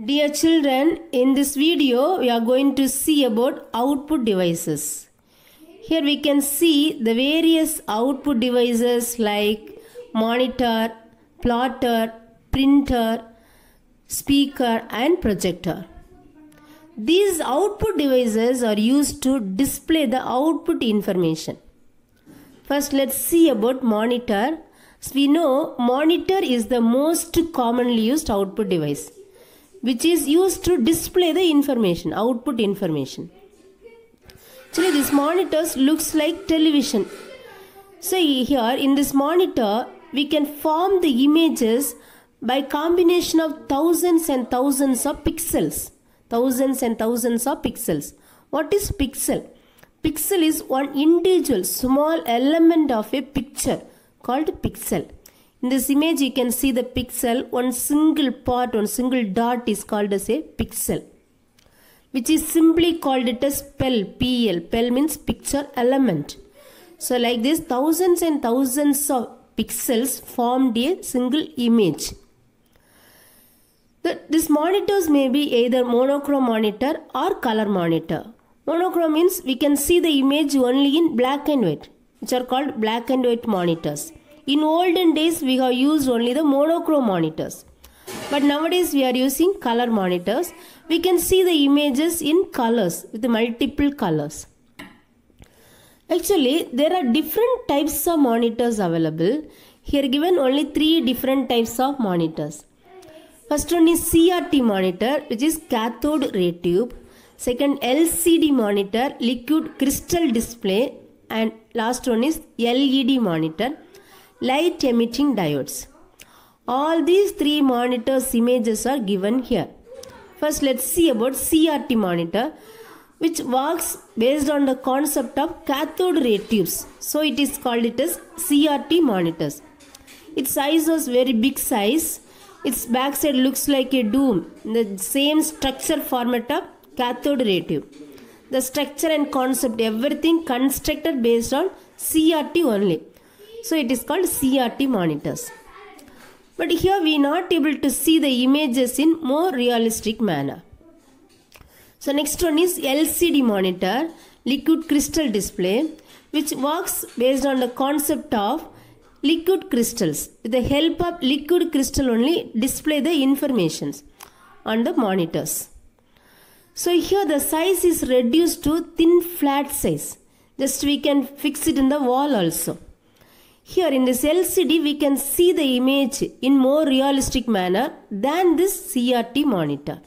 Dear children, in this video we are going to see about output devices. Here we can see the various output devices like monitor, plotter, printer, speaker and projector. These output devices are used to display the output information. First let's see about monitor. As we know, monitor is the most commonly used output device, which is used to display the information, output information. Actually, this monitors looks like television. So here in this monitor, we can form the images by combination of thousands and thousands of pixels. Thousands and thousands of pixels. What is pixel? Pixel is one individual small element of a picture called pixel. In this image you can see the pixel, one single part, one single dot is called as a pixel, which is simply called it as PEL. PEL means picture element. So like this, thousands and thousands of pixels formed a single image. These monitors may be either monochrome monitor or color monitor. Monochrome means we can see the image only in black and white, which are called black and white monitors. In olden days, we have used only the monochrome monitors. But nowadays, we are using color monitors. We can see the images in colors, with multiple colors. Actually, there are different types of monitors available. Here given only 3 different types of monitors. First one is CRT monitor, which is cathode ray tube. Second, LCD monitor, liquid crystal display. And last one is LED monitor, light emitting diodes. All these 3 monitors images are given here. First let's see about CRT monitor, which works based on the concept of cathode ray tubes. So it is called it as CRT monitors. Its size was very big size. Its backside looks like a dome. The same structure format of cathode ray tube. The structure and concept, everything constructed based on CRT only. So it is called CRT monitors. But here we are not able to see the images in more realistic manner. So next one is LCD monitor, liquid crystal display, which works based on the concept of liquid crystals. With the help of liquid crystal only display the informations on the monitors. So here the size is reduced to thin flat size. Just we can fix it in the wall also. Here in this LCD we can see the image in more realistic manner than this CRT monitor.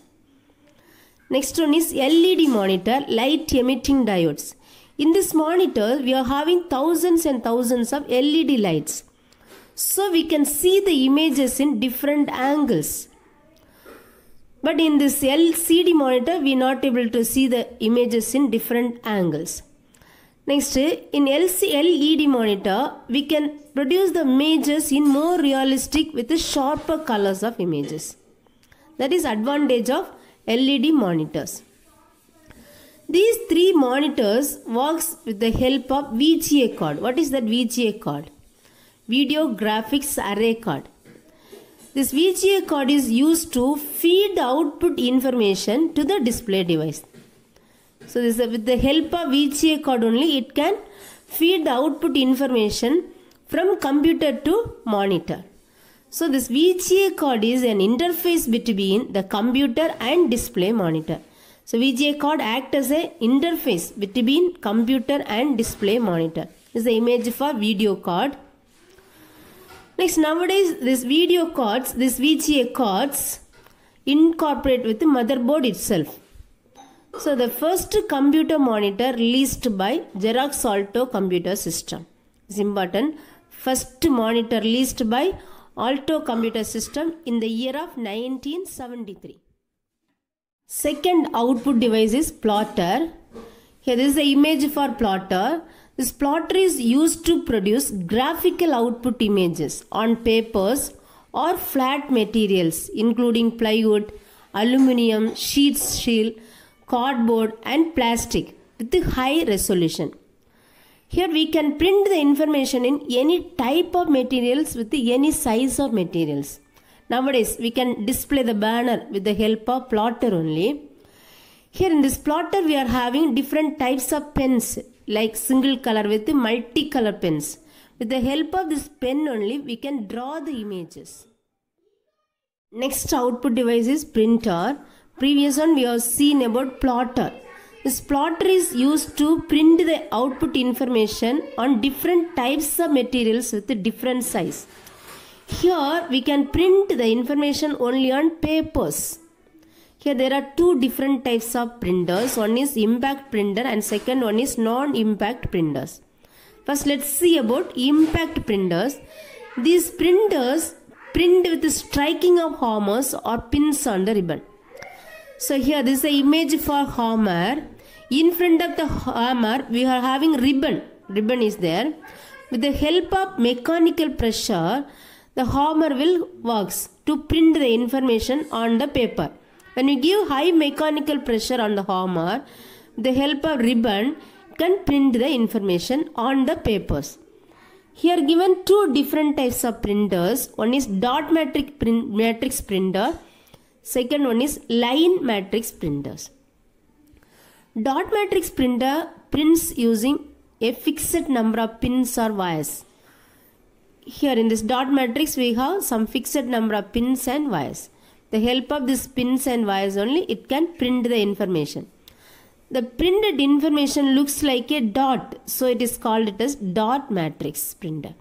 Next one is LED monitor, light emitting diodes. In this monitor we are having thousands and thousands of LED lights. So we can see the images in different angles. But in this LCD monitor, we are not able to see the images in different angles. Next, in LED monitor, we can produce the images in more realistic with the sharper colors of images. That is advantage of LED monitors. These 3 monitors works with the help of VGA card. What is that VGA card? Video Graphics Array Card. This VGA card is used to feed output information to the display device. So this, with the help of VGA card only, it can feed the output information from computer to monitor. So this VGA card is an interface between the computer and display monitor. So VGA card acts as an interface between computer and display monitor. This is the image for video card. Next, nowadays this video cards, this VGA cards incorporate with the motherboard itself. So the first computer monitor released by Xerox Alto Computer System. It's important. First monitor released by Alto Computer System in the year of 1973. Second output device is plotter. Here this is the image for plotter. This plotter is used to produce graphical output images on papers or flat materials including plywood, aluminium, sheet steel, cardboard and plastic with high resolution. Here we can print the information in any type of materials with any size of materials. Nowadays we can display the banner with the help of plotter only. Here in this plotter we are having different types of pens like single color with multicolor pens. With the help of this pen only we can draw the images. Next output device is printer. Previous one we have seen about plotter. This plotter is used to print the output information on different types of materials with a different size. Here we can print the information only on papers. Here there are two different types of printers. One is impact printer and second one is non-impact printers. First let's see about impact printers. These printers print with the striking of hammers or pins on the ribbon. So here this is the image for hammer. In front of the hammer we are having ribbon. Ribbon is there. With the help of mechanical pressure, the hammer will works to print the information on the paper. When you give high mechanical pressure on the hammer, with the help of ribbon, you can print the information on the papers. Here given two different types of printers. One is dot matrix printer. Second one is line matrix printers. Dot matrix printer prints using a fixed number of pins or wires. Here in this dot matrix we have some fixed number of pins and wires. The help of these pins and wires only it can print the information. The printed information looks like a dot, so it is called as dot matrix printer.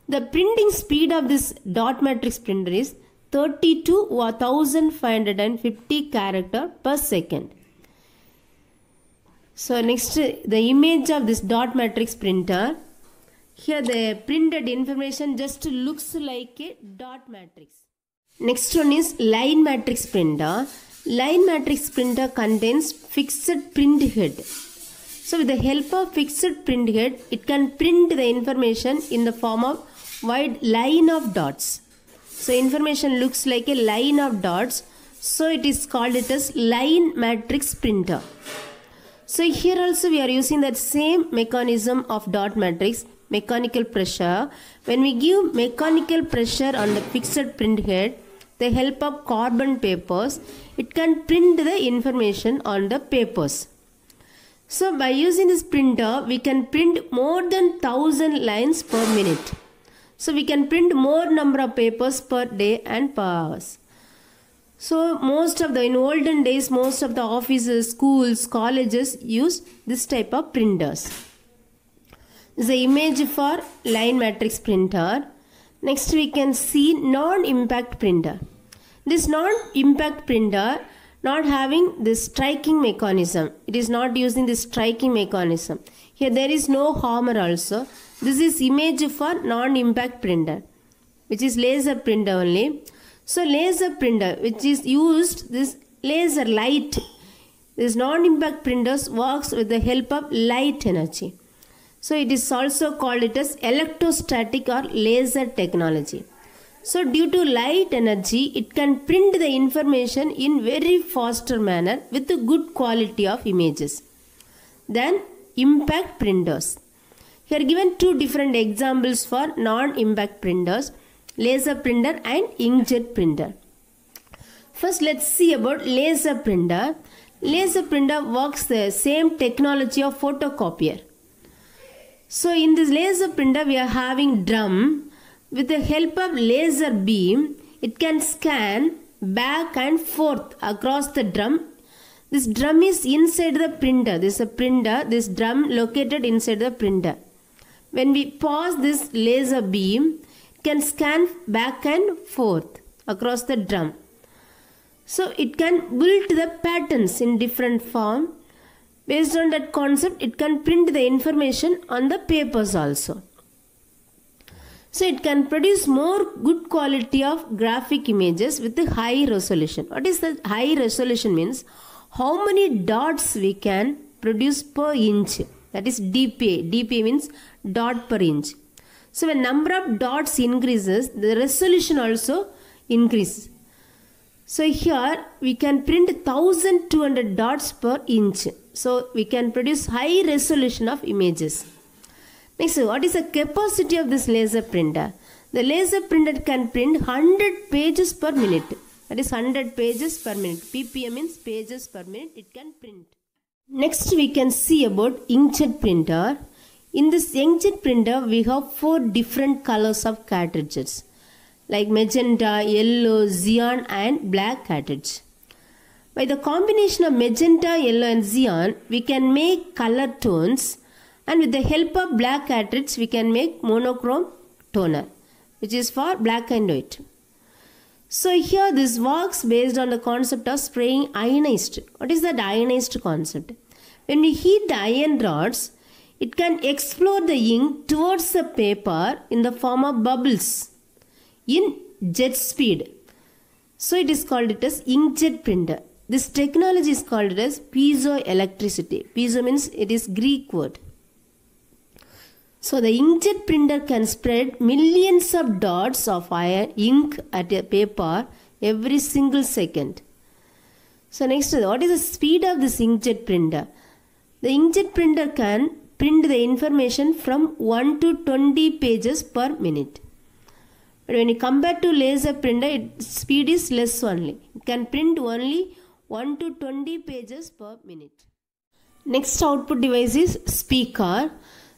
The printing speed of this dot matrix printer is 30 to 1550 characters per second. So next the image of this dot matrix printer. Here the printed information just looks like a dot matrix. Next one is line matrix printer. Line matrix printer contains fixed print head. So with the help of fixed print head, it can print the information in the form of wide line of dots. So information looks like a line of dots. So it is called it as line matrix printer. So here also we are using that same mechanism of dot matrix, mechanical pressure. When we give mechanical pressure on the fixed print head, the help of carbon papers, it can print the information on the papers. So by using this printer, we can print more than 1000 lines per minute. So we can print more number of papers per day and per hours. So in olden days, most of the offices, schools, colleges use this type of printers. This is the image for line matrix printer. Next we can see non-impact printer. This non-impact printer not having this striking mechanism. It is not using this striking mechanism. Here there is no hammer also. This is image for non-impact printer, which is laser printer only. So laser printer which is used this laser light. This non-impact printers works with the help of light energy. So it is also called it as electrostatic or laser technology. So due to light energy, it can print the information in very faster manner with a good quality of images than impact printers. Here given two different examples for non-impact printers, laser printer and inkjet printer. First let's see about laser printer. Laser printer works the same technology of photocopier. So in this laser printer we are having drum. With the help of laser beam, it can scan back and forth across the drum. This drum is inside the printer. This is a printer. This drum located inside the printer. When we pause this laser beam, it can scan back and forth across the drum. So it can build the patterns in different form. Based on that concept, it can print the information on the papers also. So it can produce more good quality of graphic images with the high resolution. What is the high resolution means? How many dots we can produce per inch. That is DPI. DPI means dot per inch. So when number of dots increases, the resolution also increases. So here we can print 1200 dots per inch. So we can produce high resolution of images. Next, what is the capacity of this laser printer? The laser printer can print 100 pages per minute. That is 100 pages per minute. PPM means pages per minute it can print. Next we can see about inkjet printer. In this inkjet printer we have 4 different colors of cartridges like magenta, yellow, cyan and black cartridge. By the combination of magenta, yellow and cyan we can make color tones, and with the help of black cartridge we can make monochrome toner, which is for black and white. So here this works based on the concept of spraying ionized. What is that ionized concept? When we heat the iron rods, it can explode the ink towards the paper in the form of bubbles in jet speed. So it is called it as inkjet printer. This technology is called it as piezoelectricity. Piezo means it is Greek word. So the inkjet printer can spread millions of dots of ink at a paper every single second. So next, what is the speed of this inkjet printer? The inkjet printer can print the information from 1 to 20 pages per minute. But when you compare to laser printer, its speed is less only. It can print only 1 to 20 pages per minute. Next output device is speaker.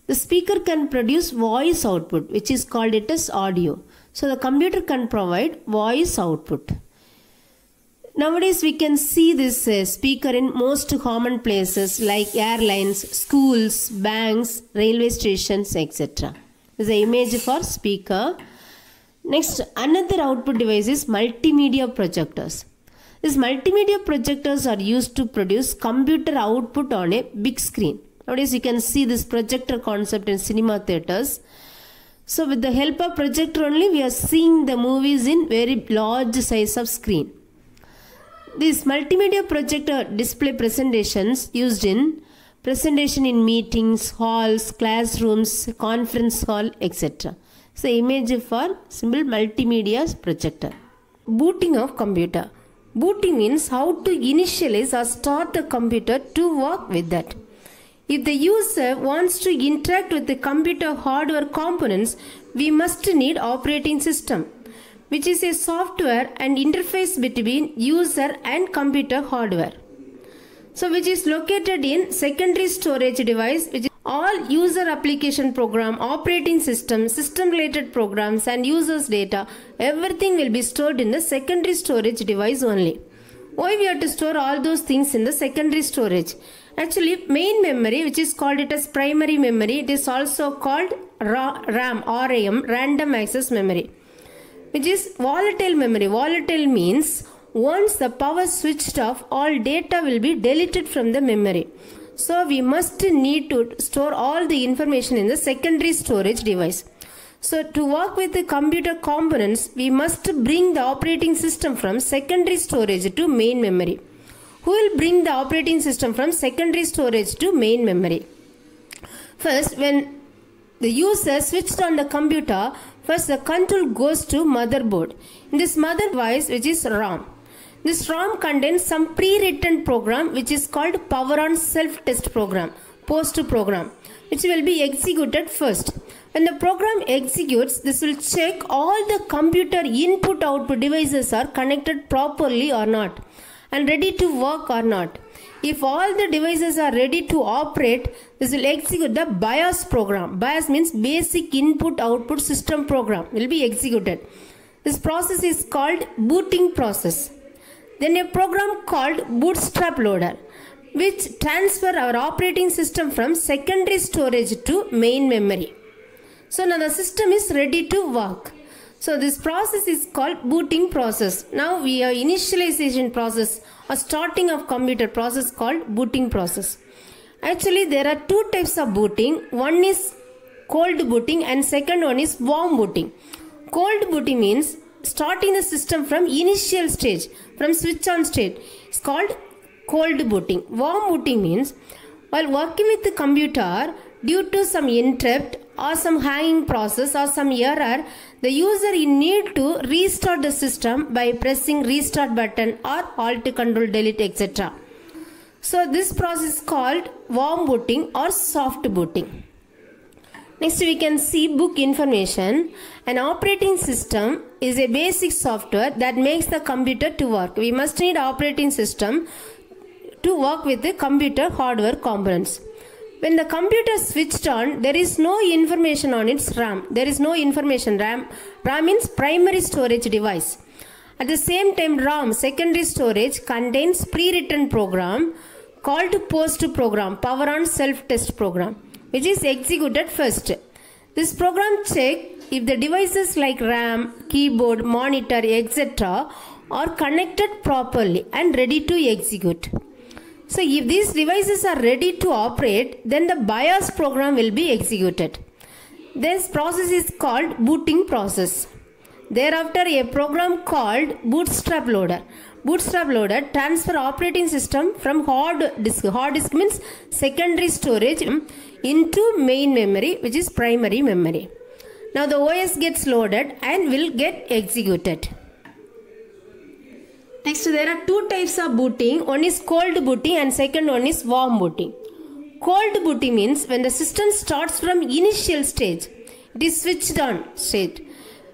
The speaker can produce voice output, which is called it as audio. So the computer can provide voice output. Nowadays we can see this speaker in most common places like airlines, schools, banks, railway stations, etc. This is the image for speaker. Next, another output device is multimedia projectors. These multimedia projectors are used to produce computer output on a big screen. Nowadays you can see this projector concept in cinema theaters. So with the help of projector only we are seeing the movies in very large size of screen. These multimedia projector display presentations used in presentation in meetings, halls, classrooms, conference hall, etc. So image for simple multimedia projector. Booting of computer. Booting means how to initialize or start the computer to work with that. If the user wants to interact with the computer hardware components, we must need operating system, which is a software and interface between user and computer hardware. So which is located in secondary storage device, which is all user application program, operating system, system related programs and users data, everything will be stored in the secondary storage device only. Why we have to store all those things in the secondary storage? Actually, main memory, which is called it as primary memory, it is also called RAM, random access memory, which is volatile memory. Volatile means once the power switched off, all data will be deleted from the memory. So we must need to store all the information in the secondary storage device. So to work with the computer components, we must bring the operating system from secondary storage to main memory. Who will bring the operating system from secondary storage to main memory? First, when the user switched on the computer, first the control goes to motherboard. In this mother device, which is RAM. This RAM contains some pre-written program which is called power on self-test program, post program, which will be executed first. When the program executes, this will check all the computer input-output devices are connected properly or not and ready to work or not. If all the devices are ready to operate, this will execute the BIOS program. BIOS means basic input-output system program will be executed. This process is called booting process. Then a program called bootstrap loader, which transfer our operating system from secondary storage to main memory. So now the system is ready to work. So this process is called booting process. Now we have initialization process or starting of computer process called booting process. Actually there are two types of booting. One is cold booting and second one is warm booting. Cold booting means starting the system from initial stage, from switch on state. It's called cold booting. Warm booting means while working with the computer, due to some interrupt or some hanging process or some error, the user need to restart the system by pressing restart button or alt control delete etc. So this process is called warm booting or soft booting. Next we can see book information. An operating system is a basic software that makes the computer to work. We must need operating system to work with the computer hardware components. When the computer is switched on, there is no information on its RAM. There is no information. RAM means primary storage device. At the same time, ROM, secondary storage, contains pre-written program called post program, power on self-test program, which is executed first. This program checks if the devices like RAM, keyboard, monitor, etc. are connected properly and ready to execute. So if these devices are ready to operate, then the BIOS program will be executed. This process is called booting process. Thereafter, a program called bootstrap loader. Bootstrap loader transfer operating system from hard disk. Hard disk means secondary storage into main memory, which is primary memory. Now the OS gets loaded and will get executed. Next, there are two types of booting. One is cold booting and second one is warm booting. Cold booting means when the system starts from initial stage, it is switched on state,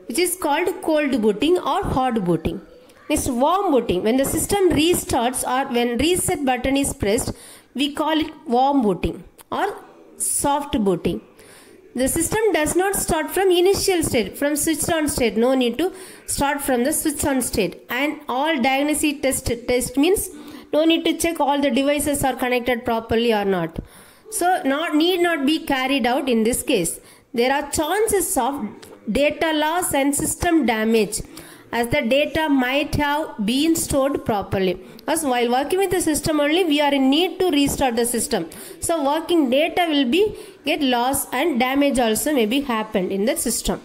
which is called cold booting or hot booting. Next, warm booting. When the system restarts or when reset button is pressed, we call it warm booting or soft booting. The system does not start from initial state, from switched on state. No need to start from the switched on state. And all diagnostic test means no need to check all the devices are connected properly or not. So need not be carried out in this case. There are chances of data loss and system damage, as the data might have been stored properly. Because while working with the system only, we are in need to restart the system. So working data will be get lost and damage also may be happened in the system.